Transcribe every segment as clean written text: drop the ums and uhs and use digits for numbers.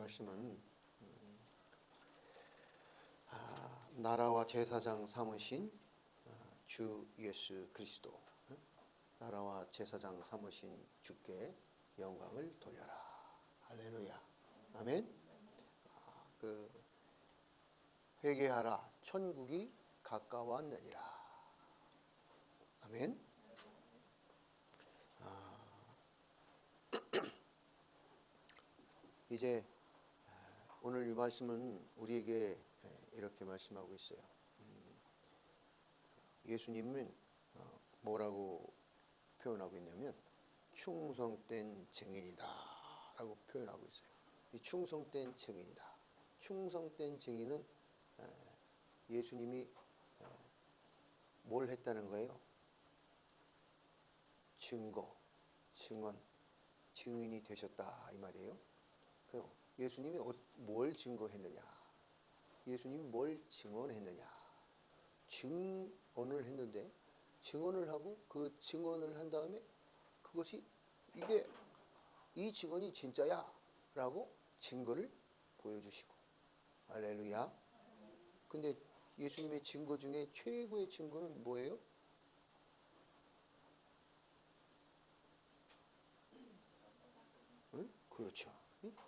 말씀은 나라와 제사장 삼으신 주 예수 그리스도, 나라와 제사장 삼으신 주께 영광을 돌려라. 할렐루야. 아멘. 회개하라, 천국이 가까웠느니라. 아멘. 이제 오늘 이 말씀은 우리에게 이렇게 말씀하고 있어요. 예수님은 뭐라고 표현하고 있냐면 충성된 증인이다 라고 표현하고 있어요. 이 충성된 증인이다. 충성된 증인은 예수님이 뭘 했다는 거예요? 증거, 증언, 증인이 되셨다 이 말이에요. 예수님이 뭘 증거했느냐? 예수님이 뭘 증언했느냐? 증언을 했는데, 증언을 하고 그 증언을 한 다음에 그것이 이 증언이 진짜야 라고 증거를 보여주시고. 할렐루야. 근데 예수님의 증거 중에 최고의 증거는 뭐예요? 응? 그렇죠.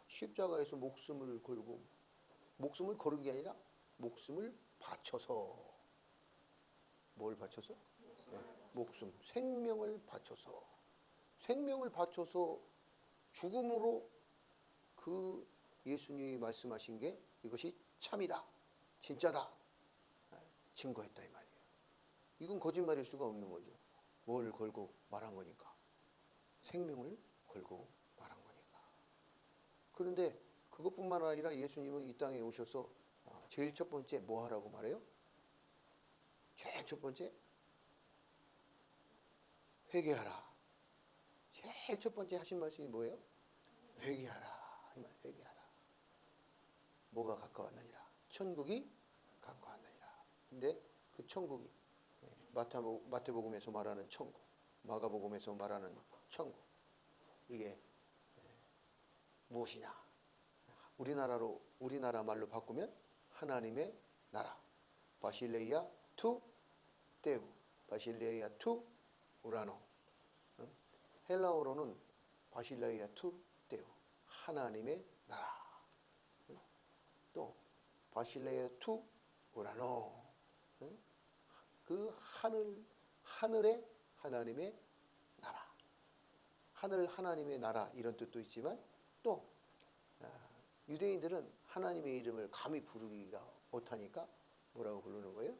십자가에서 목숨을 걸고, 목숨을 거는 게 아니라 목숨을 바쳐서, 뭘 바쳐서? 네, 목숨, 생명을 바쳐서 죽음으로 그 예수님이 말씀하신 게 이것이 참이다, 진짜다, 증거했다 이 말이에요. 이건 거짓말일 수가 없는 거죠. 뭘 걸고 말한 거니까. 생명을 걸고 말한 거니까. 그런데 그것뿐만 아니라 예수님은 이 땅에 오셔서 제일 첫 번째 뭐 하라고 말해요? 제일 첫 번째 회개하라. 제일 첫 번째 하신 말씀이 뭐예요? 회개하라. 이 말, 회개하라. 뭐가 가까웠느니라? 천국이 가까웠느니라. 근데 그 천국이 마태복음에서 말하는 천국, 마가복음에서 말하는 천국, 이게 무엇이냐? 우리나라 말로 바꾸면 하나님의 나라, 바실레이아 투 데우, 바실레이아 투 우라노. 헬라어로는 바실레이아 투 데우, 하나님의 나라. 또 바실레이아 투 우라노, 그 하늘의 하나님의 나라. 하늘 하나님의 나라 이런 뜻도 있지만, 또 유대인들은 하나님의 이름을 감히 부르기가 못하니까 뭐라고 부르는 거예요?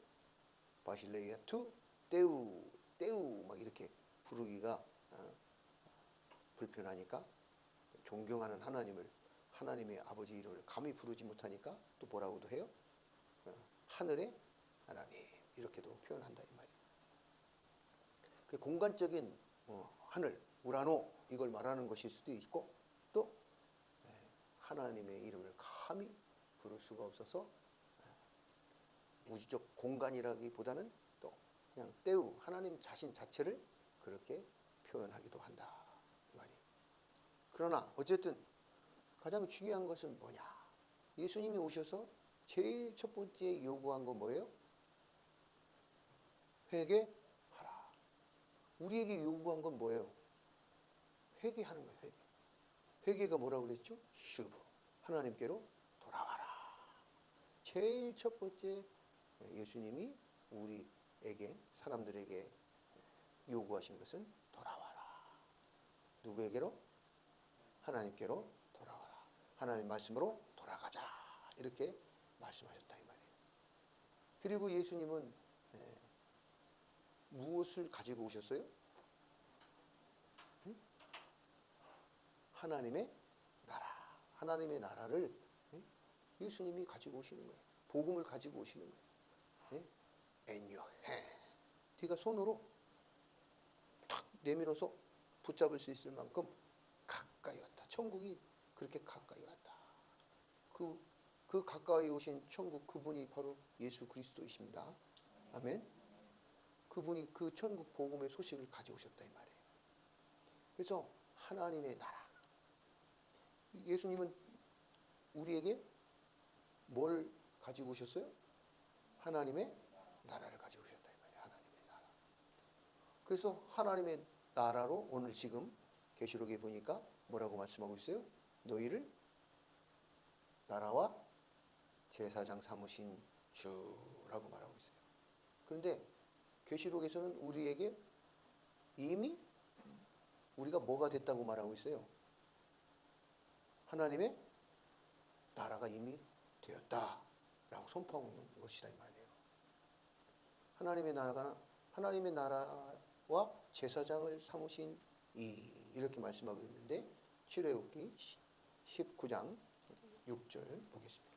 바실레이아 투 데우 막 이렇게 부르기가 불편하니까, 존경하는 하나님의 아버지 이름을 감히 부르지 못하니까 또 뭐라고도 해요? 하늘의 하나님 이렇게도 표현한다 이 말이에요. 그 공간적인 하늘, 우라노 이걸 말하는 것일 수도 있고, 또 하나님의 이름을 감히 부를 수가 없어서 우주적 공간이라기보다는 또 그냥 때우 하나님 자신 자체를 그렇게 표현하기도 한다 이 말이에요. 그러나 어쨌든 가장 중요한 것은 뭐냐? 예수님이 오셔서 제일 첫 번째 요구한 건 뭐예요? 회개하라. 우리에게 요구한 건 뭐예요? 회개하는 거예요. 회개가 뭐라고 그랬죠? 슈브, 하나님께로 돌아와라. 제일 첫 번째 예수님이 우리에게, 사람들에게 요구하신 것은 돌아와라. 누구에게로? 하나님께로 돌아와라. 하나님 말씀으로 돌아가자. 이렇게 말씀하셨다 이 말이에요. 그리고 예수님은 무엇을 가지고 오셨어요? 하나님의 나라. 하나님의 나라를 예수님이 가지고 오시는 거예요. 복음을 가지고 오시는 거예요. And your hand. 네가 손으로 탁 내밀어서 붙잡을 수 있을 만큼 가까이 왔다. 천국이 그렇게 가까이 왔다. 그 가까이 오신 천국, 그분이 바로 예수 그리스도이십니다. 아멘. 그분이 그 천국 복음의 소식을 가져오셨다 이 말이에요. 그래서 하나님의 나라. 예수님은 우리에게 뭘 가지고 오셨어요? 하나님의 나라를 가지고 오셨다 이 말이에요. 하나님의 나라. 그래서 하나님의 나라로 오늘 지금 계시록에 보니까 뭐라고 말씀하고 있어요? 너희를 나라와 제사장 삼으신 주라고 말하고 있어요. 그런데 계시록에서는 우리에게 이미 우리가 뭐가 됐다고 말하고 있어요? 하나님의 나라가 이미 되었다라고 선포하고 있는 것이다 이 말이에요. 하나님의 나라와 제사장을 삼으신 이렇게 말씀하고 있는데 출애굽기 19장 6절 보겠습니다.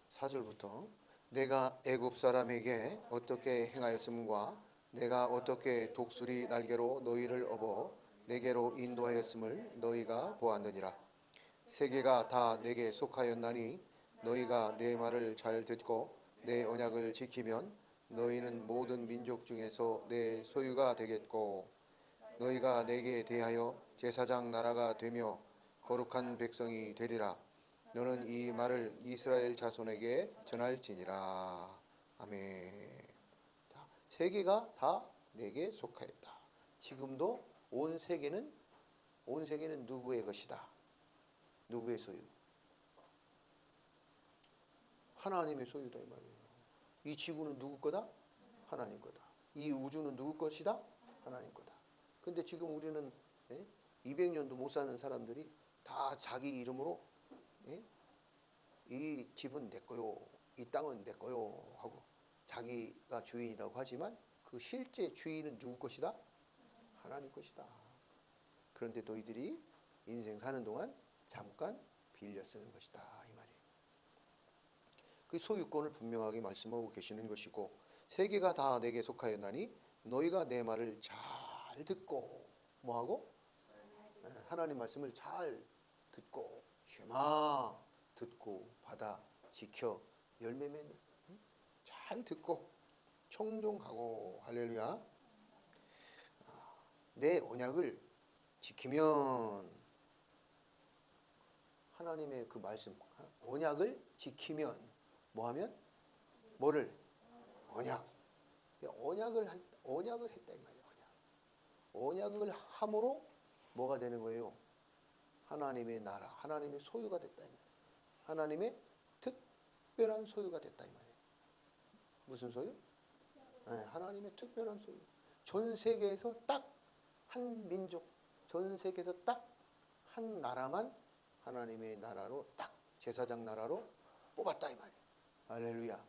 사절부터 내가 애굽 사람에게 어떻게 행하였음과 내가 어떻게 독수리 날개로 너희를 업어 내게로 인도하였음을 너희가 보았느니라. 세계가 다 내게 속하였나니 너희가 내 말을 잘 듣고 내 언약을 지키면 너희는 모든 민족 중에서 내 소유가 되겠고 너희가 내게 대하여 제사장 나라가 되며 거룩한 백성이 되리라. 너는 이 말을 이스라엘 자손에게 전할지니라. 아멘. 세계가 다 내게 속하였다. 지금도 온 세계는 누구의 것이다? 누구의 소유? 하나님의 소유다 이 말이에요. 이 지구는 누구 거다? 하나님 거다. 이 우주는 누구 것이다? 하나님 거다. 근데 지금 우리는 200년도 못 사는 사람들이 다 자기 이름으로 이 집은 내 거요, 이 땅은 내 거요 하고 자기가 주인이라고 하지만 그 실제 주인은 누구 것이다? 하나님 것이다. 그런데 너희들이 인생 사는 동안 잠깐 빌려 쓰는 것이다 이 말이에요. 그 소유권을 분명하게 말씀하고 계시는 것이고 세계가 다 내게 속하였나니 너희가 내 말을 잘 듣고 뭐하고? 하나님 말씀을 잘 듣고 쉐마 듣고 받아 지켜 열매 맺는 잘 듣고 청종하고 할렐루야. 내 언약을 지키면 하나님의 그 말씀 언약을 지키면 뭐하면 뭐를 언약을 했다 이 말이에요. 언약을 함으로 뭐가 되는 거예요? 하나님의 나라, 하나님의 소유가 됐다 이 말이에요. 하나님의 특별한 소유가 됐다 이 말이에요. 무슨 소유? 하나님의 특별한 소유. 전 세계에서 딱 한 민족, 전 세계에서 딱 한 나라만 하나님의 나라로 딱 제사장 나라로 뽑았다 이 말이에요. 할렐루야.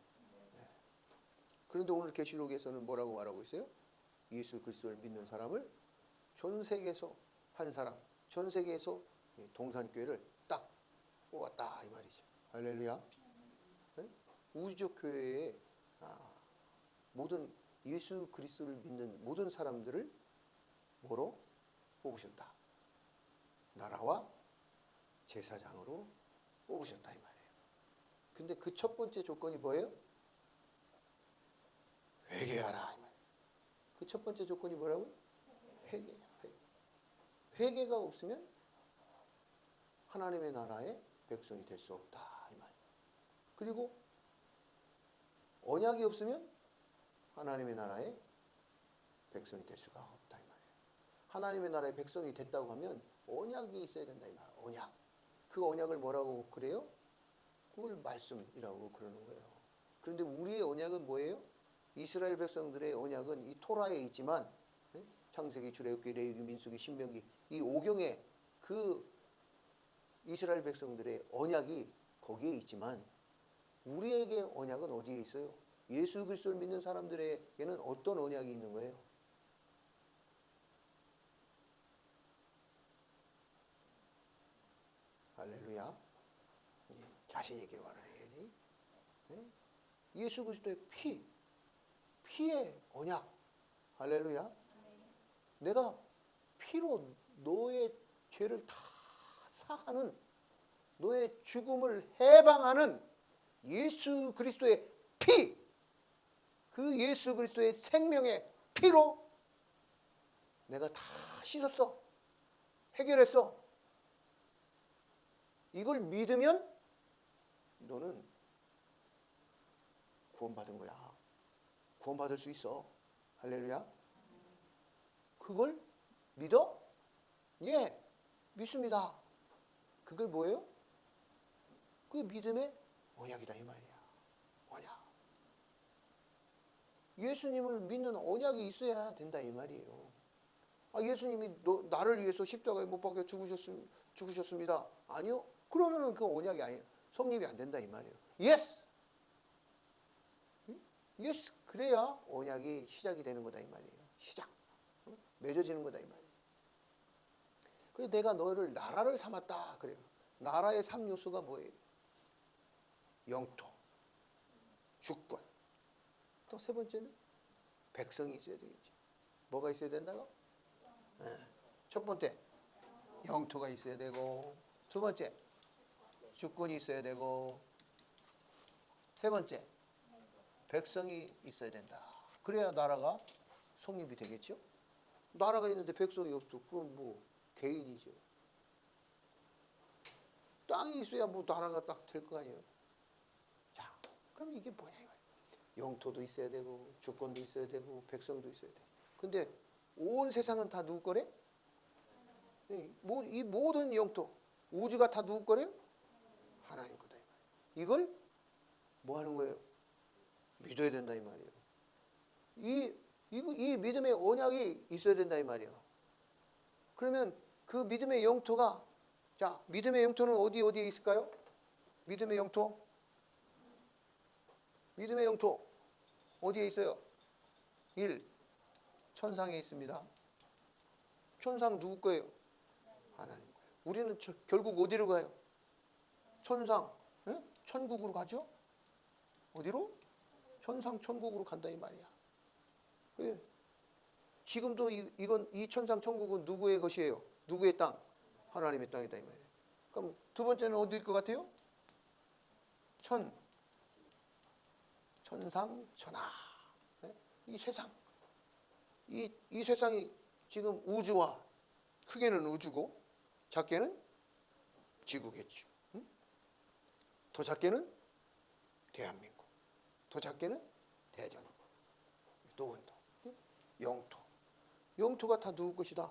그런데 오늘 계시록에서는 뭐라고 말하고 있어요? 예수 그리스도를 믿는 사람을 전 세계에서 한 사람, 전 세계에서 동산교회를 딱 뽑았다 이 말이죠. 할렐루야. 우주적 교회에 모든 예수 그리스도를 믿는 모든 사람들을 뭐로 뽑으셨다? 나라와 제사장으로 뽑으셨다 이 말이에요. 근데 그 첫 번째 조건이 뭐예요? 회개하라 이 말이에요. 그 첫 번째 조건이 뭐라고요? 회개야. 회개가 없으면 하나님의 나라의 백성이 될 수 없다 이 말이에요. 그리고 언약이 없으면 하나님의 나라의 백성이 될 수가 없다 이 말이에요. 하나님의 나라의 백성이 됐다고 하면 언약이 있어야 된다 이 말이에요. 언약. 그 언약을 뭐라고 그래요? 그걸 말씀이라고 그러는 거예요. 그런데 우리의 언약은 뭐예요? 이스라엘 백성들의 언약은 이 토라에 있지만 창세기, 출애굽기, 레위기, 민수기, 신명기 이 5경에 그 이스라엘 백성들의 언약이 거기에 있지만 우리에게 언약은 어디에 있어요? 예수 그리스도를 믿는 사람들에게는 어떤 언약이 있는 거예요? 할렐루야. 자신 있게 말을 해야지. 예수 그리스도의 피의 언약. 할렐루야. 내가 피로 너의 죄를 다 사하는 너의 죽음을 해방하는 예수 그리스도의 피, 그 예수 그리스도의 생명의 피로 내가 다 씻었어. 해결했어. 이걸 믿으면 너는 구원받은 거야. 구원받을 수 있어. 할렐루야. 그걸 믿어? 예, 믿습니다. 그걸 뭐예요? 그 믿음의 언약이다 이 말이야. 언약. 예수님을 믿는 언약이 있어야 된다 이 말이에요. 아, 예수님이 나를 위해서 십자가에 못 박혀 죽으셨습니다. 아니요. 그러면은 그 언약이 아니에요. 성립이 안 된다 이 말이에요. 예스. 예스. 그래야 언약이 시작이 되는 거다 이 말이에요. 시작. 맺어지는 거다 이 말이에요. 그래서 내가 너를 나라를 삼았다 그래요. 나라의 3요소가 뭐예요? 영토, 주권. 또 세 번째는 백성이 있어야 되겠지. 뭐가 있어야 된다고? 네. 첫 번째 영토가 있어야 되고, 두 번째 주권이 있어야 되고, 세 번째 백성이 있어야 된다. 그래야 나라가 성립이 되겠죠. 나라가 있는데 백성이 없어. 그럼 뭐 개인이죠. 땅이 있어야 뭐 나라가 딱 될 거 아니에요. 자, 그럼 이게 뭐냐 이거예요. 영토도 있어야 되고, 주권도 있어야 되고, 백성도 있어야 돼. 근데 온 세상은 다 누구 거래? 이 모든 영토, 우주가 다 누구 거래요? 하나님 거다 이 말이에요. 이걸 뭐 하는 거예요? 믿어야 된다 이 말이에요. 이 믿음의 언약이 있어야 된다 이 말이에요. 그러면 그 믿음의 영토가, 자, 믿음의 영토는 어디에 있을까요? 믿음의 영토? 믿음의 영토 어디에 있어요? 1. 천상에 있습니다. 천상 누구 거예요? 하나님 거예요. 우리는 결국 어디로 가요? 천상, 예? 천국으로 가죠? 어디로? 천상 천국으로 간다 이 말이야. 예. 지금도 이 천상 천국은 누구의 것이에요? 누구의 땅? 하나님의 땅이다 이 말이에요. 그럼 두 번째는 어디일 것 같아요? 천상 천하. 예? 이 세상. 이 세상이 지금 우주와, 크게는 우주고 작게는 지구겠죠. 응? 더 작게는 대한민국, 더 작게는 대전국, 노원도, 영토. 영토가 다 누구 것이다?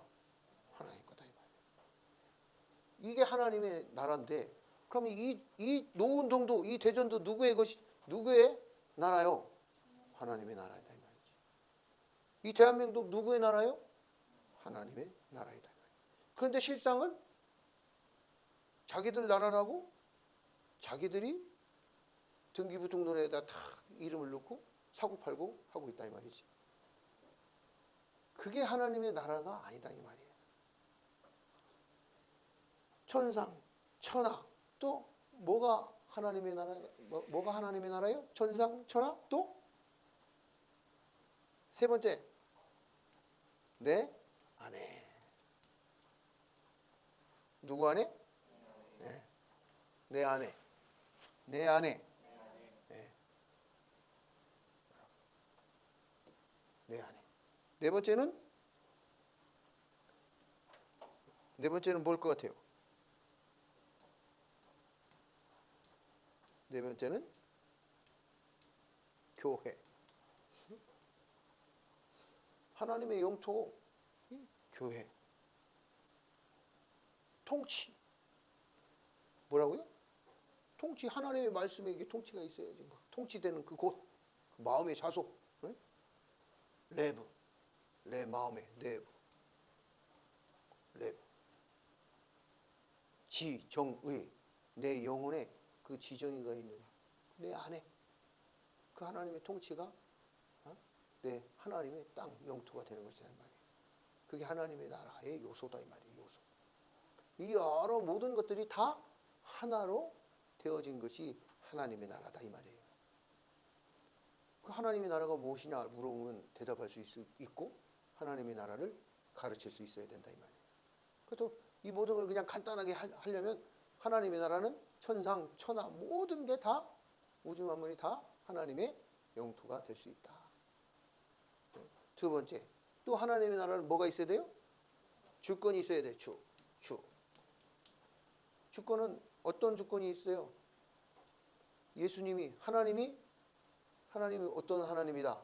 하나님 거다 이 말이에요. 이게 하나님의 나라인데, 그럼 이 노원동도, 이 대전도 누구의 나라요? 하나님의 나라이다 이 말이지. 이 대한민국 누구의 나라요? 하나님의 나라이다. 그런데 실상은 자기들 나라라고 자기들이 등기부 등본에다 다 이름을 넣고 사고 팔고 하고 있다 이 말이지. 그게 하나님의 나라가 아니다 이 말이에요. 천상, 천하, 또 뭐가 하나님의 나라? 뭐가 하나님의 나라예요? 천상, 천하, 또 세 번째 내 안에. 누구 안에? 네. 내 안에. 내 안에. 네. 내 안에. 네 번째는 뭘 것 같아요? 네 번째는 교회. 하나님의 영토, 교회. 통치. 뭐라고요? 통치. 하나님의 말씀에 이게 통치가 있어야지. 통치되는 그 곳, 마음의 자소. 네? 내부. 내 마음의 내부. 내부. 지정의. 내 영혼에 그 지정의가 있는 내 안에 그 하나님의 통치가 내 하나님의 땅 영토가 되는 것이란 말이에요. 그게 하나님의 나라의 요소다 이 말이에요. 요소. 이 여러 모든 것들이 다 하나로 되어진 것이 하나님의 나라다 이 말이에요. 그 하나님의 나라가 무엇이냐 물어보면 대답할 수 있고 하나님의 나라를 가르칠 수 있어야 된다 이 말이에요. 그래서 이 모든 걸 그냥 간단하게 하려면 하나님의 나라는 천상, 천하 모든 게 다 우주 만물이 다 하나님의 영토가 될 수 있다. 두 번째, 또 하나님의 나라는 뭐가 있어야 돼요? 주권이 있어야 돼. 주권은 어떤 주권이 있어요? 예수님이 하나님이 어떤 하나님이다?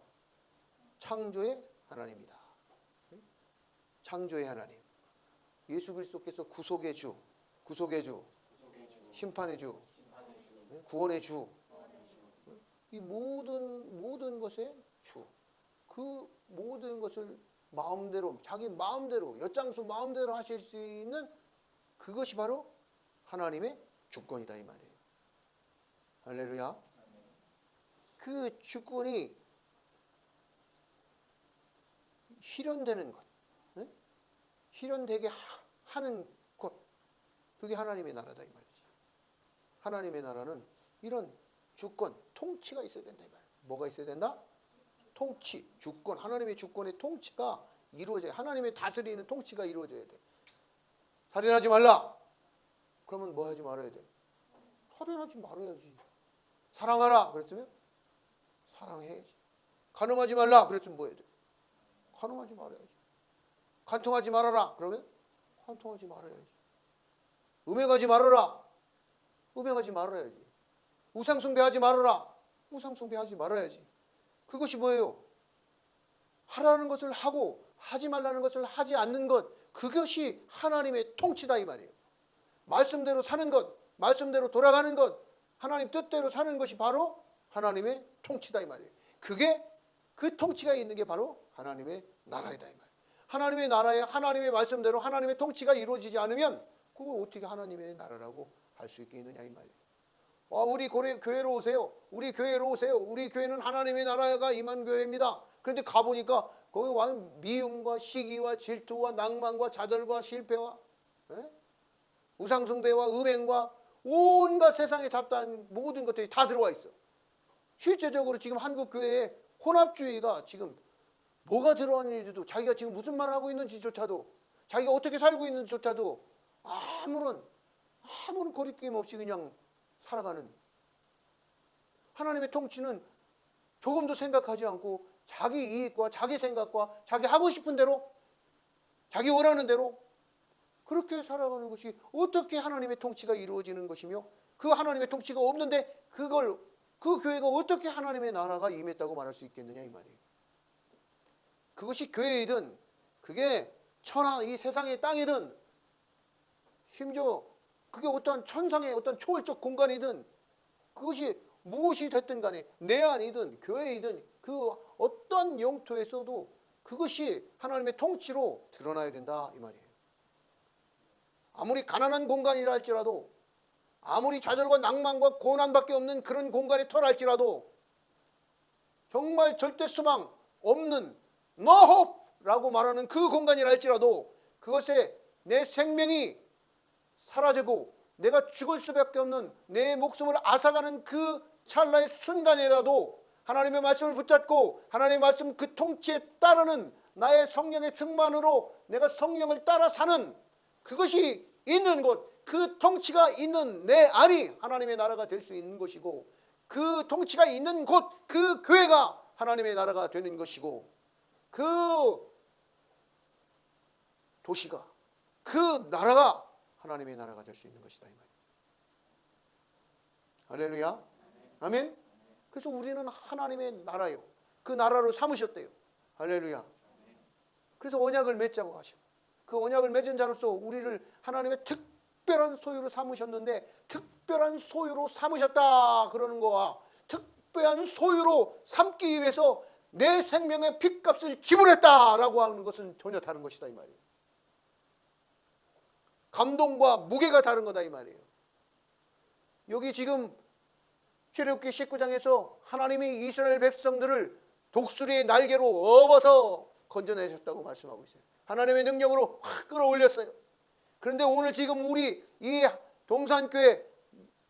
창조의 하나님이다. 창조의 하나님. 예수 그리스도께서 구속의 주, 심판의 주, 구원의 주. 이 모든 것의 주. 그 모든 것을 마음대로, 자기 마음대로, 엿장수 마음대로 하실 수 있는 그것이 바로 하나님의 주권이다 이 말이에요. 할렐루야. 그 주권이 실현되는 것, 실현되게 하는 것, 그게 하나님의 나라다 이 말이지. 하나님의 나라는 이런 주권, 통치가 있어야 된다 이 말이에요. 뭐가 있어야 된다? 통치, 주권, 하나님의 주권의 통치가 이루어져야, 하나님의 다스리는 통치가 이루어져야 돼. 살인하지 말라. 그러면 뭐 하지 말아야 돼? 살인하지 말아야지. 사랑하라. 그랬으면 사랑해야지. 간음하지 말라. 그랬으면 뭐 해야 돼? 간음하지 말아야지. 간통하지 말아라. 그러면 간통하지 말아야지. 음행하지 말아라. 음행하지 말아야지. 우상숭배하지 말아라. 우상숭배하지 말아야지. 그것이 뭐예요? 하라는 것을 하고 하지 말라는 것을 하지 않는 것, 그것이 하나님의 통치다 이 말이에요. 말씀대로 사는 것, 말씀대로 돌아가는 것, 하나님 뜻대로 사는 것이 바로 하나님의 통치다 이 말이에요. 그게 그 통치가 있는 게 바로 하나님의 나라이다 이 말이에요. 하나님의 나라에 하나님의 말씀대로 하나님의 통치가 이루어지지 않으면 그걸 어떻게 하나님의 나라라고 할 수 있겠느냐 이 말이에요. 우리 교회로 오세요. 우리 교회로 오세요. 우리 교회는 하나님의 나라가 임한 교회입니다. 그런데 가보니까 거기 와 미움과 시기와 질투와 낭만과 좌절과 실패와 우상숭배와 음행과 온갖 세상에 잡다한 모든 것들이 다 들어와 있어. 실제적으로 지금 한국 교회에 혼합주의가 지금 뭐가 들어왔는지도, 자기가 지금 무슨 말을 하고 있는지조차도, 자기가 어떻게 살고 있는지조차도 아무런 거리낌 없이 그냥 살아가는, 하나님의 통치는 조금도 생각하지 않고 자기 이익과 자기 생각과 자기 하고 싶은 대로, 자기 원하는 대로 그렇게 살아가는 것이 어떻게 하나님의 통치가 이루어지는 것이며, 그 하나님의 통치가 없는데 그 교회가 어떻게 하나님의 나라가 임했다고 말할 수 있겠느냐 이 말이에요. 그것이 교회이든 그게 천하 이 세상의 땅이든 심지어 그게 어떤 천상의 어떤 초월적 공간이든 그것이 무엇이 됐든 간에 내 안이든 교회이든 그 어떤 영토에서도 그것이 하나님의 통치로 드러나야 된다 이 말이에요. 아무리 가난한 공간이라 할지라도, 아무리 좌절과 낭만과 고난밖에 없는 그런 공간에 터랄지라도, 정말 절대 소망 없는 no hope라고 말하는 그 공간이라 할지라도 그것에 내 생명이 사라지고 내가 죽을 수밖에 없는 내 목숨을 앗아가는 그 찰나의 순간이라도 하나님의 말씀을 붙잡고 하나님의 말씀 그 통치에 따르는 나의 성령의 충만으로 내가 성령을 따라 사는 그것이 있는 곳, 그 통치가 있는 내 안이 하나님의 나라가 될 수 있는 것이고, 그 통치가 있는 곳, 그 교회가 하나님의 나라가 되는 것이고, 그 도시가, 그 나라가 하나님의 나라가 될 수 있는 것이다 이 말이에요. 할렐루야. 아멘. 그래서 우리는 하나님의 나라요, 그 나라로 삼으셨대요. 할렐루야. 그래서 언약을 맺자고 하셔. 그 언약을 맺은 자로서 우리를 하나님의 특별한 소유로 삼으셨는데, 특별한 소유로 삼으셨다 그러는 거와 특별한 소유로 삼기 위해서 내 생명의 핏값을 지불했다라고 하는 것은 전혀 다른 것이다 이 말이에요. 감동과 무게가 다른 거다 이 말이에요. 여기 지금 출애굽기 19장에서 하나님이 이스라엘 백성들을 독수리의 날개로 업어서 건져내셨다고 말씀하고 있어요. 하나님의 능력으로 확 끌어올렸어요. 그런데 오늘 지금 우리 이 동산교회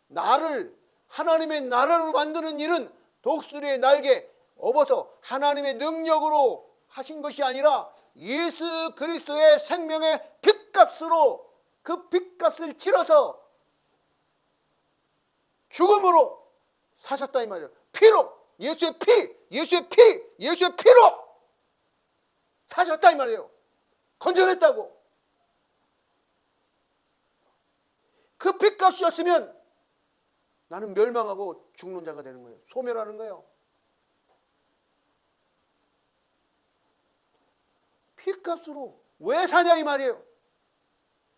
나를 하나님의 나라로 만드는 일은 독수리의 날개 업어서 하나님의 능력으로 하신 것이 아니라 예수 그리스도의 생명의 핏값으로 그 빚값을 치러서 죽음으로 사셨다 이 말이에요. 피로, 예수의 피로 사셨다 이 말이에요. 건져냈다고. 그 빚값이었으면 나는 멸망하고 죽는 자가 되는 거예요. 소멸하는 거예요. 빚값으로 왜 사냐 이 말이에요.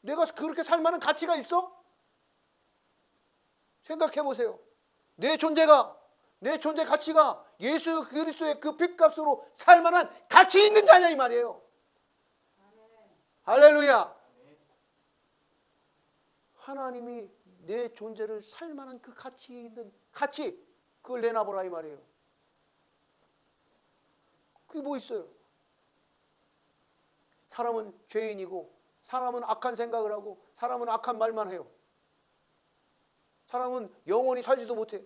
내가 그렇게 살 만한 가치가 있어? 생각해 보세요. 내 존재 가치가 예수 그리스도의 그 빚값으로 살 만한 가치 있는 자냐 이 말이에요. 할렐루야. 하나님이 내 존재를 살 만한 그 가치 있는 가치, 그걸 내놔보라 이 말이에요. 그게 뭐 있어요? 사람은 죄인이고, 사람은 악한 생각을 하고, 사람은 악한 말만 해요. 사람은 영원히 살지도 못해.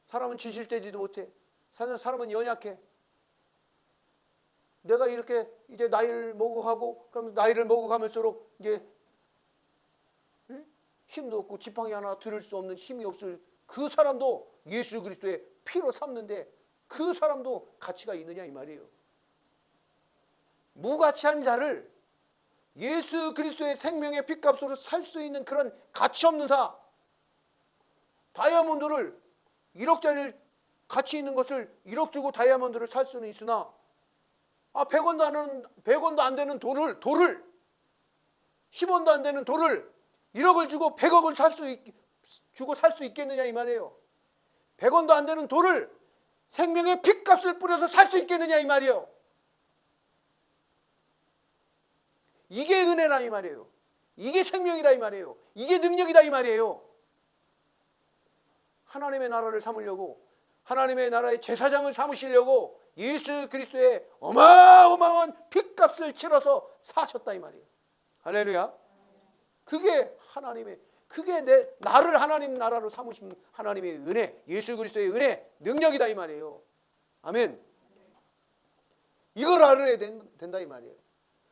사람은 지실되지도 못해. 사람은 연약해. 내가 이렇게 이제 나이를 먹어가고, 그럼 나이를 먹어가면서록 이제 힘도 없고 지팡이 하나 들을 수 없는 힘이 없을 그 사람도 예수 그리스도의 피로 삼는데 그 사람도 가치가 있느냐 이 말이에요. 무가치한 자를 예수 그리스도의 생명의 빚값으로 살 수 있는 그런 가치 없는 사, 다이아몬드를 1억짜리 가치 있는 것을 1억 주고 다이아몬드를 살 수는 있으나 100원도 안 되는 돌을 10원도 안 되는 돌을 1억을 주고 100억을 주고 살 수 있겠느냐 이 말이에요. 100원도 안 되는 돌을 생명의 빚값을 뿌려서 살 수 있겠느냐 이 말이에요. 이게 은혜라 이 말이에요. 이게 생명이라 이 말이에요. 이게 능력이다 이 말이에요. 하나님의 나라를 삼으려고, 하나님의 나라의 제사장을 삼으시려고 예수 그리스도의 어마어마한 빚값을 치러서 사셨다 이 말이에요. 할렐루야. 그게 나를 하나님 나라로 삼으신 하나님의 은혜, 예수 그리스도의 은혜, 능력이다 이 말이에요. 아멘. 이걸 알아야 된다 이 말이에요.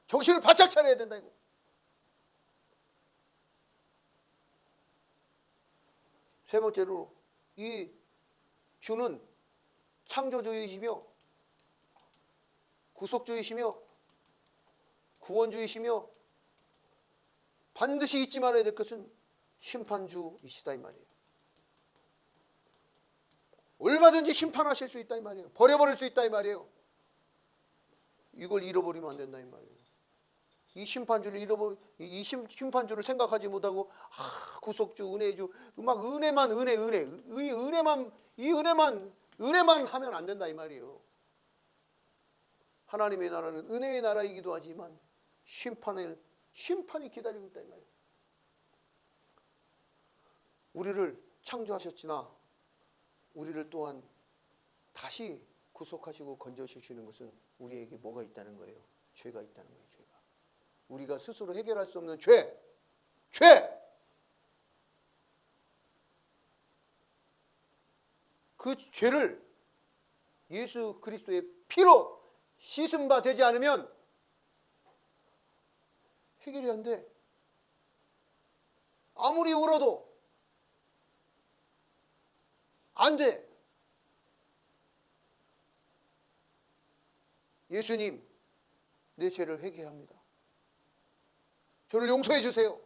정신을 바짝 차려야 된다 이거. 세 번째로 이 주는 창조주이시며 구속주이시며 구원주이시며 반드시 잊지 말아야 될 것은 심판주이시다 이 말이에요. 얼마든지 심판하실 수 있다 이 말이에요. 버려버릴 수 있다 이 말이에요. 이걸 잃어버리면 안 된다 이 말이에요. 이 심판주를 생각하지 못하고 구속주, 은혜주, 막 은혜만 하면 안 된다 이 말이에요. 하나님의 나라는 은혜의 나라이기도 하지만 심판이 기다리고 있다 이 말이에요. 우리를 창조하셨으나 우리를 또한 다시 구속하시고 건져주시는 것은 우리에게 뭐가 있다는 거예요? 죄가 있다는 거예요. 죄가. 우리가 스스로 해결할 수 없는 죄. 그 죄를 예수 그리스도의 피로 씻은 바 되지 않으면 해결이 안 돼. 아무리 울어도 안 돼. 예수님, 내 죄를 회개합니다. 저를 용서해 주세요.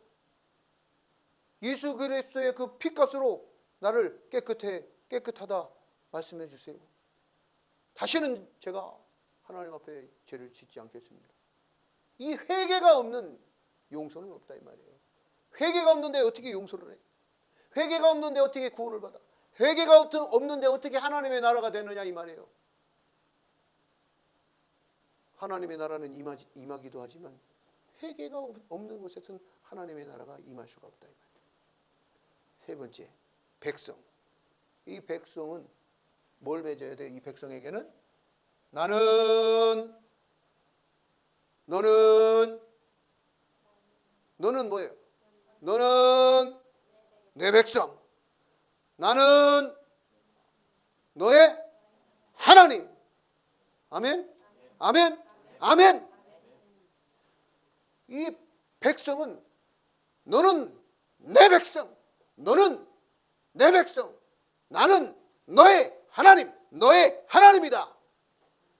예수 그리스도의 그 피값으로 나를 깨끗하다 말씀해 주세요. 다시는 제가 하나님 앞에 죄를 짓지 않겠습니다. 이 회개가 없는 용서는 없다 이 말이에요. 회개가 없는데 어떻게 용서를 해? 회개가 없는데 어떻게 구원을 받아? 회개가 없는데 어떻게 하나님의 나라가 되느냐 이 말이에요. 하나님의 나라는 임하기도 하지만 회개가 없는 곳에서는 하나님의 나라가 임할 수가 없다 이 말이에요. 세 번째, 백성. 이 백성은 뭘 맺어야 돼? 이 백성에게는 너는 뭐예요? 너는 내 백성. 나는 너의 하나님. 아멘. 아멘. 아멘. 이 백성은 너는 내 백성, 너는 내 백성, 나는 너의 하나님, 너의 하나님이다.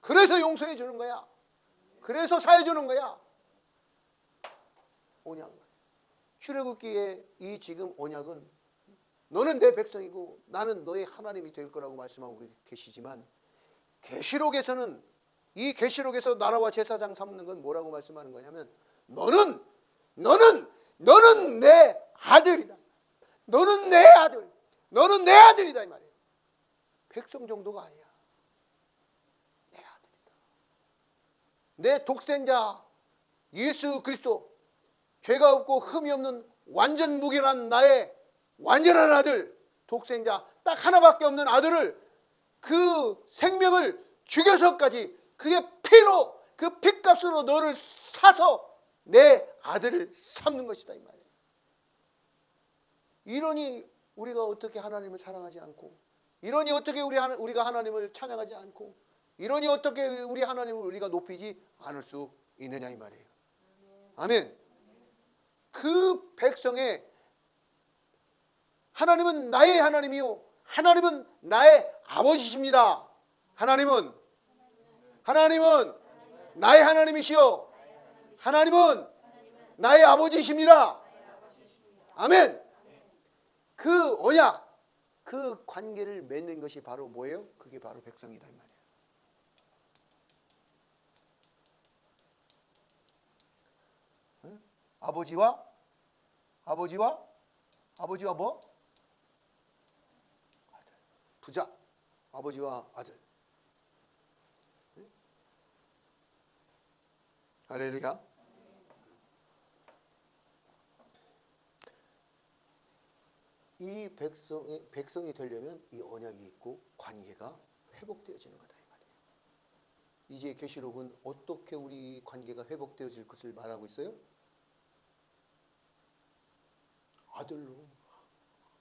그래서 용서해 주는 거야. 그래서 사해 주는 거야. 언약. 출애굽기에 이 지금 언약은 너는 내 백성이고 나는 너의 하나님이 될 거라고 말씀하고 계시지만, 계시록에서는, 이 계시록에서 나라와 제사장 삼는 건 뭐라고 말씀하는 거냐면, 너는 내 아들이다. 너는 내 아들. 너는 내 아들이다 이 말이에요. 백성 정도가 아니야. 내 아들이다. 내 독생자 예수 그리스도, 죄가 없고 흠이 없는 완전 무결한 나의 완전한 아들, 독생자 딱 하나밖에 없는 아들을, 그 생명을 죽여서까지 그의 피로, 그 피값으로 너를 사서 내 아들을 삼는 것이다 이 말이에요. 이러니 우리가 어떻게 하나님을 사랑하지 않고, 이러니 어떻게 우리가 하나님을 찬양하지 않고, 이러니 어떻게 우리 하나님을 우리가 높이지 않을 수 있느냐 이 말이에요. 아멘. 그 백성의 하나님은 나의 하나님이요, 하나님은 나의 아버지십니다. 하나님은 나의 하나님이시요, 하나님은 나의 아버지이십니다. 아멘. 그 언약, 그 관계를 맺는 것이 바로 뭐예요? 그게 바로 백성이다 이 말이에요. 응? 아버지와 뭐? 아들. 부자. 아버지와 아들. 응? 할렐루야. 이 백성이 되려면 이 언약이 있고 관계가 회복되어지는 거다 이 말이에요. 이제 계시록은 어떻게 우리 관계가 회복되어질 것을 말하고 있어요? 아들로,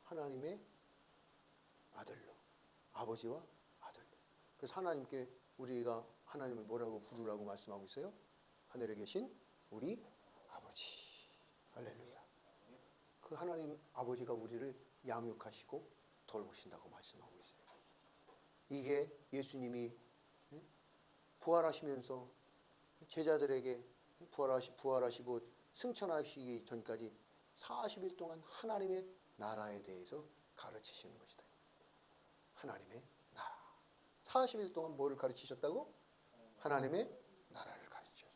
하나님의 아들로, 아버지와 아들. 그래서 하나님께 우리가 하나님을 뭐라고 부르라고 말씀하고 있어요? 하늘에 계신 우리 아버지. 할렐루야. 그 하나님 아버지가 우리를 양육하시고 돌보신다고 말씀하고 있어요. 이게 예수님이 부활하시면서 제자들에게 부활하시고 승천하시기 전까지 40일 동안 하나님의 나라에 대해서 가르치시는 것이다. 하나님의 나라. 40일 동안 뭐를 가르치셨다고? 하나님의 나라를 가르치셨어요.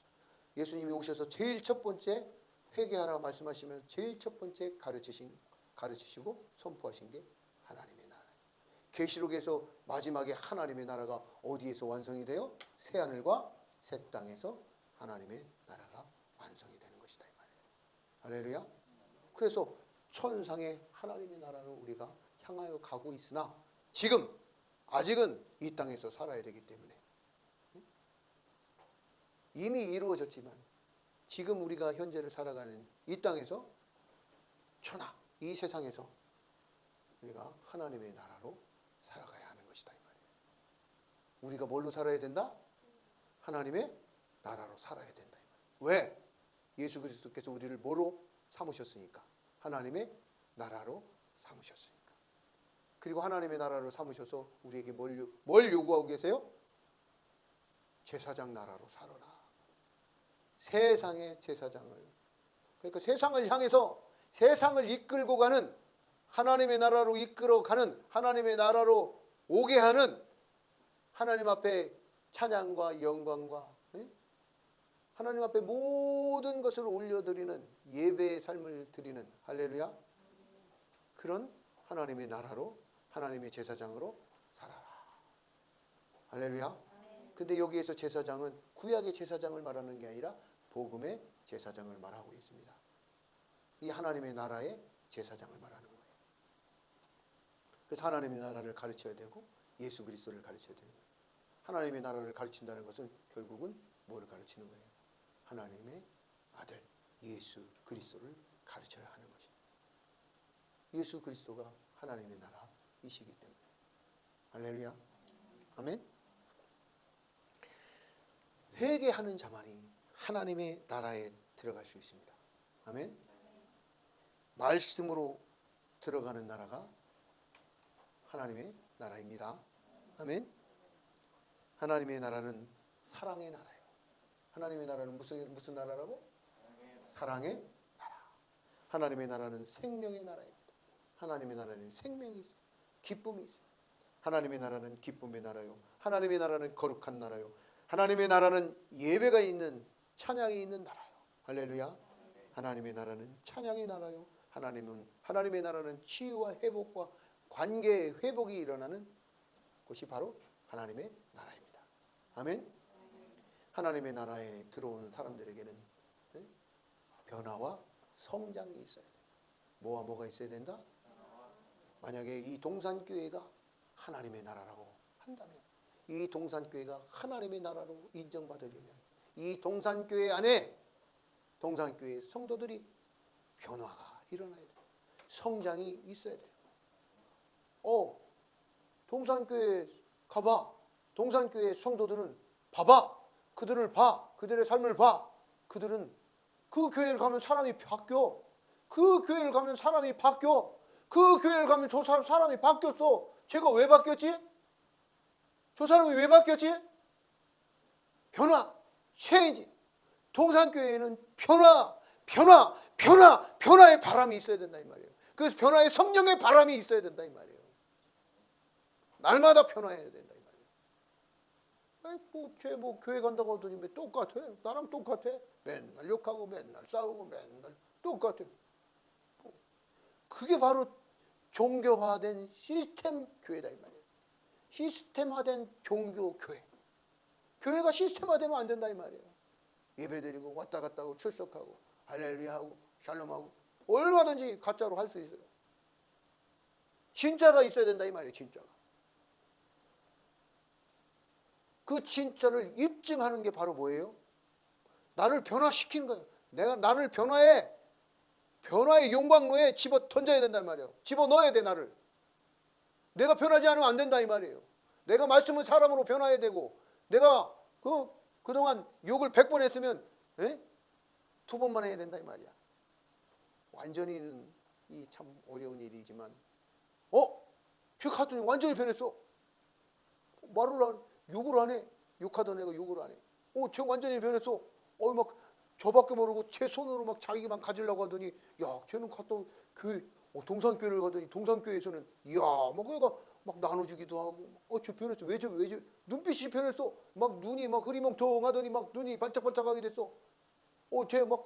예수님이 오셔서 제일 첫 번째 회개하라 말씀하시면 제일 첫 번째 가르치시고 선포하신 게 하나님의 나라예요. 계시록에서 마지막에 하나님의 나라가 어디에서 완성이 돼요? 새하늘과 새 땅에서 하나님의 나라가 완성이 되는 것이다 이 말이에요. 할렐루야. 그래서 천상의 하나님의 나라로 우리가 향하여 가고 있으나 지금 아직은 이 땅에서 살아야 되기 때문에 이미 이루어졌지만 지금 우리가 현재를 살아가는 이 땅에서 천하 이 세상에서 우리가 하나님의 나라로 살아가야 하는 것이다 이 말이에요. 우리가 뭘로 살아야 된다? 하나님의 나라로 살아야 된다 이 말이에요. 왜? 예수 그리스도께서 우리를 뭐로 삼으셨으니까. 하나님의 나라로 삼으셨으니까. 그리고 하나님의 나라로 삼으셔서 우리에게 뭘 요구하고 계세요? 제사장 나라로 살아라. 세상의 제사장을. 그러니까 세상을 향해서 세상을 이끌고 가는, 하나님의 나라로 이끌어가는, 하나님의 나라로 오게 하는, 하나님 앞에 찬양과 영광과 하나님 앞에 모든 것을 올려드리는 예배의 삶을 드리는, 할렐루야, 그런 하나님의 나라로, 하나님의 제사장으로 살아라. 할렐루야. 근데 여기에서 제사장은 구약의 제사장을 말하는 게 아니라 복음의 제사장을 말하고 있습니다. 이 하나님의 나라의 제사장을 말하는 거예요. 그래서 하나님의 나라를 가르쳐야 되고 예수 그리스도를 가르쳐야 되는 거예요. 하나님의 나라를 가르친다는 것은 결국은 뭐를 가르치는 거예요? 하나님의 아들 예수 그리스도를 가르쳐야 하는 것입니다. 예수 그리스도가 하나님의 나라이시기 때문에. 할렐루야. 아멘. 회개하는 자만이 하나님의 나라에 들어갈 수 있습니다. 아멘. 말씀으로 들어가는 나라가 하나님의 나라입니다. 아멘. 하나님의 나라는 사랑의 나라예요. 하나님의 나라는 무슨 나라라고? 사랑의 나라. 하나님의 나라는 생명의 나라입니다. 하나님의 나라는 생명이 있어요. 기쁨이 있어요. 하나님의 나라는 기쁨의 나라요. 하나님의 나라는 거룩한 나라요. 하나님의 나라는 예배가 있는, 찬양이 있는 나라요. 할렐루야. 하나님의 나라는 찬양의 나라요. 하나님의 나라는 치유와 회복과 관계의 회복이 일어나는 곳이 바로 하나님의 나라입니다. 아멘. 하나님의 나라에 들어오는 사람들에게는 변화와 성장이 있어야 돼요. 뭐와 뭐가 있어야 된다? 만약에 이 동산교회가 하나님의 나라라고 한다면, 이 동산교회가 하나님의 나라로 인정받으려면 이 동산교회 안에 동산교회 성도들이 변화가 일어나야 돼요. 성장이 있어야 돼요. 동산교회 가봐. 동산교회 성도들은 봐봐. 그들을 봐. 그들의 삶을 봐. 그들은 그 교회를 가면 사람이 바뀌어. 그 교회를 가면 사람이 바뀌어. 그 교회를 가면 저 사람이 바뀌었어. 제가 왜 바뀌었지? 저 사람이 왜 바뀌었지? 변화, 체인지. 동산교회에는 변화의 바람이 있어야 된다 이 말이에요. 그래서 변화의 성령의 바람이 있어야 된다 이 말이에요. 날마다 변화해야 된다 이 말이에요. 쟤 교회 간다고 하더니 왜 똑같아? 나랑 똑같아? 맨날 욕하고 맨날 싸우고 맨날 똑같아. 그게 바로 종교화된 시스템 교회다 이 말이에요. 시스템화된 종교 교회. 교회가 시스템화되면 안 된다 이 말이에요. 예배드리고 왔다 갔다 하고 출석하고 할렐루야하고 샬롬하고 얼마든지 가짜로 할 수 있어요. 진짜가 있어야 된다 이 말이에요. 진짜가. 그 진짜를 입증하는 게 바로 뭐예요? 나를 변화시키는 거예요. 내가 나를 변화의 용광로에 집어 던져야 된단 말이에요. 집어 넣어야 돼 나를. 내가 변하지 않으면 안 된다 이 말이에요. 내가 말씀은 사람으로 변화해야 되고, 내가 그동안 욕을 100번 했으면 2번만 해야 된다 이 말이야. 완전히는 이 참 어려운 일이지만 쟤 갔더니 완전히 변했어. 욕을 안 해. 욕하던 애가 욕을 안 해. 쟤 완전히 변했어. 막 저밖에 모르고 제 손으로 막 자기만 가지려고 하더니, 야, 쟤는 갔다 동산교회를 가더니 동산교회에서는 막 얘가 막 나눠주기도 하고, 쟤 변했어. 왜 눈빛이 변했어. 막 눈이 막 흐리멍텅하더니 막 눈이 반짝반짝하게 됐어. 쟤 막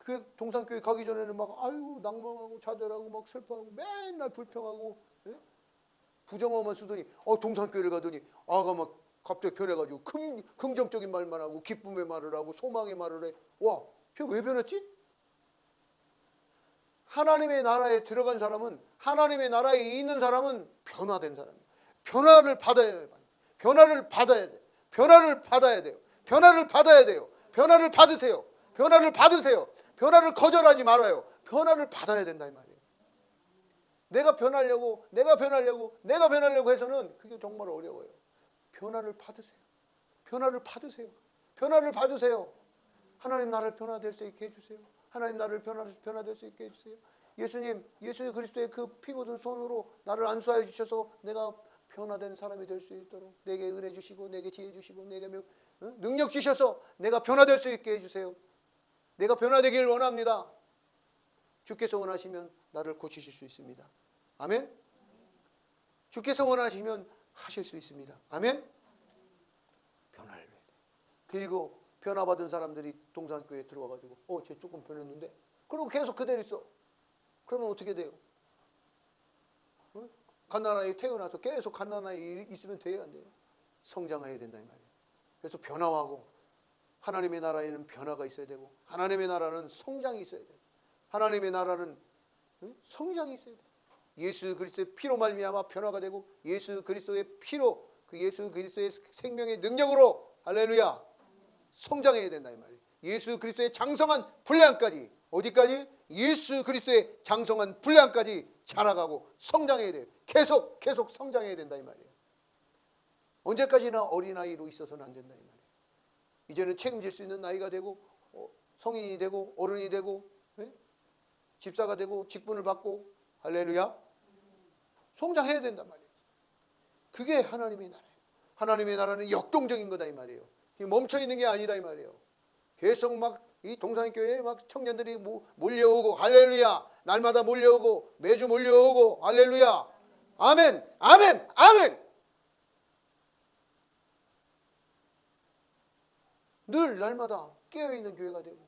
그 동산교회 가기 전에는 막 낭망하고 좌절하고 막 슬퍼하고 맨날 불평하고 부정어만 쓰더니 동산교회를 가더니 아가 막 갑자기 변해가지고 긍정적인 말만 하고 기쁨의 말을 하고 소망의 말을 해. 와, 쟤 왜 변했지? 하나님의 나라에 들어간 사람은, 하나님의 나라에 있는 사람은 변화된 사람이에요. 변화를 받아야 돼요. 변화를 받아야 돼요. 변화를 받아야 돼요. 변화를 받아야 돼요. 변화를 받으세요. 변화를 받으세요. 변화를 거절하지 말아요. 변화를 받아야 된다 이 말이에요. 내가 변하려고 해서는 그게 정말 어려워요. 변화를 받으세요. 변화를 받으세요. 변화를 받으세요. 하나님 나를 변화될 수 있게 해주세요. 하나님 나를 변화될 수 있게 해주세요. 예수 그리스도의 그 피 묻은 손으로 나를 안수하여 주셔서 내가 변화된 사람이 될 수 있도록 내게 은혜 주시고 내게 지혜 주시고 내게 능력 주셔서 내가 변화될 수 있게 해주세요. 내가 변화되길 원합니다. 주께서 원하시면 나를 고치실 수 있습니다. 아멘. 주께서 원하시면 하실 수 있습니다. 아멘. 변화를 해야 돼. 그리고 변화받은 사람들이 동산교회에 들어와가지고 쟤 조금 변했는데, 그리고 계속 그대로 있어. 그러면 어떻게 돼요? 갓난아이 태어나서 계속 갓난아이 있으면 돼요, 안 돼요? 성장해야 된다 이 말이에요. 그래서 변화하고, 하나님의 나라에는 변화가 있어야 되고, 하나님의 나라는 성장이 있어야 돼요. 하나님의 나라는 성장이 있어야 돼요. 예수 그리스도의 피로 말미암아 변화가 되고, 예수 그리스도의 피로, 그 예수 그리스도의 생명의 능력으로 할렐루야 성장해야 된다 이 말이에요. 예수 그리스도의 장성한 분량까지, 어디까지? 예수 그리스도의 장성한 분량까지 자라가고 성장해야 돼요. 계속 성장해야 된다 이 말이에요. 언제까지나 어린아이로 있어서는 안 된다 이 말이에요. 이제는 책임질 수 있는 나이가 되고 성인이 되고 어른이 되고 예? 집사가 되고 직분을 받고 할렐루야 성장해야 된단 말이에요. 그게 하나님의 나라예요. 하나님의 나라는 역동적인 거다 이 말이에요. 멈춰 있는 게 아니다 이 말이에요. 계속 막 이 동산교회에 막 청년들이 몰려오고 할렐루야 날마다 몰려오고 매주 몰려오고 할렐루야 아멘 아멘 아멘. 늘 날마다 깨어있는 교회가 되고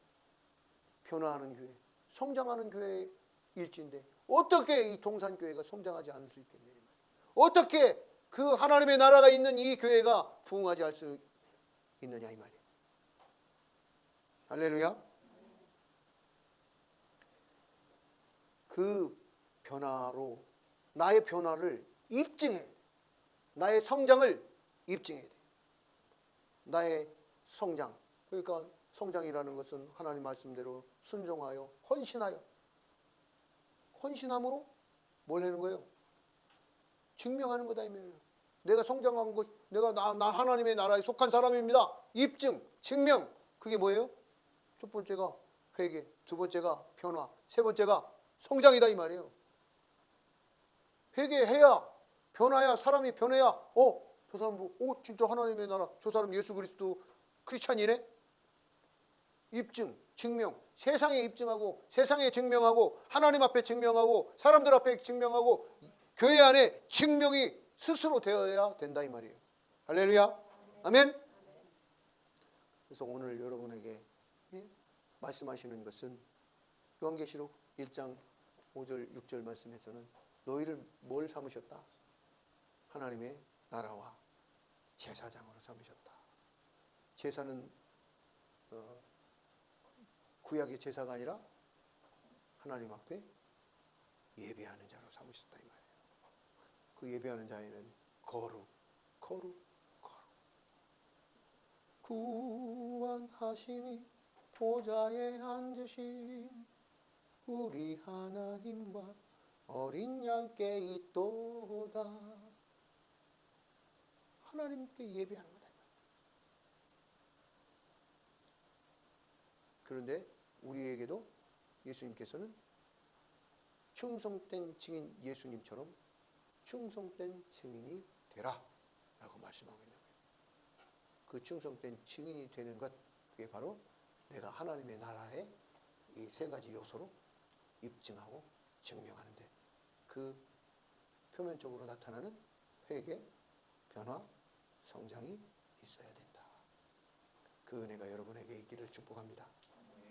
변화하는 교회 성장하는 교회의 일지인데 어떻게 이 동산교회가 성장하지 않을 수 있겠느냐. 어떻게 그 하나님의 나라가 있는 이 교회가 부흥하지 할 수 있느냐 이 말이에요. 할렐루야. 그 변화로 나의 변화를 입증해야 돼. 나의 성장을 입증해야 돼. 나의 성장. 그러니까 성장이라는 것은 하나님 말씀대로 순종하여 헌신함으로 뭘 하는 거예요? 증명하는 거다 이 말이에요. 내가 성장한 것, 내가 나 하나님의 나라에 속한 사람입니다. 입증, 증명. 그게 뭐예요? 첫 번째가 회개, 두 번째가 변화, 세 번째가 성장이다 이 말이에요. 회개해야 변화야 사람이 변해야 저 사람 진짜 하나님의 나라 저 사람 예수 그리스도 크리스찬이네. 입증, 증명. 세상에 입증하고 세상에 증명하고 하나님 앞에 증명하고 사람들 앞에 증명하고 교회 안에 증명이 스스로 되어야 된다 이 말이에요. 할렐루야. 아멘. 그래서 오늘 여러분에게 말씀하시는 것은 요한계시록 1장 5절 6절 말씀에서는 너희를 뭘 삼으셨다? 하나님의 나라와 제사장으로 삼으셨다. 제사는 구약의 제사가 아니라 하나님 앞에 예배하는 자로 삼으셨다 이 말이에요. 그 예배하는 자에는 거룩 구원하심이 보좌에 앉으신 우리 하나님과 어린 양께 있도다. 하나님께 예배하는 거다. 그런데 우리에게도 예수님께서는 충성된 증인 예수님처럼 충성된 증인이 되라 라고 말씀하고 있는 거예요. 그 충성된 증인이 되는 것, 그게 바로 내가 하나님의 나라의 이 세 가지 요소로 입증하고 증명하는데 그 표면적으로 나타나는 회개, 변화, 성장이 있어야 된다. 그 은혜가 여러분에게 있기를 축복합니다.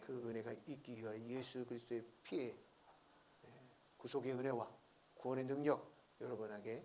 그 은혜가 있기 위하여 예수 그리스도의 피에 구속의 은혜와 구원의 능력 여러분에게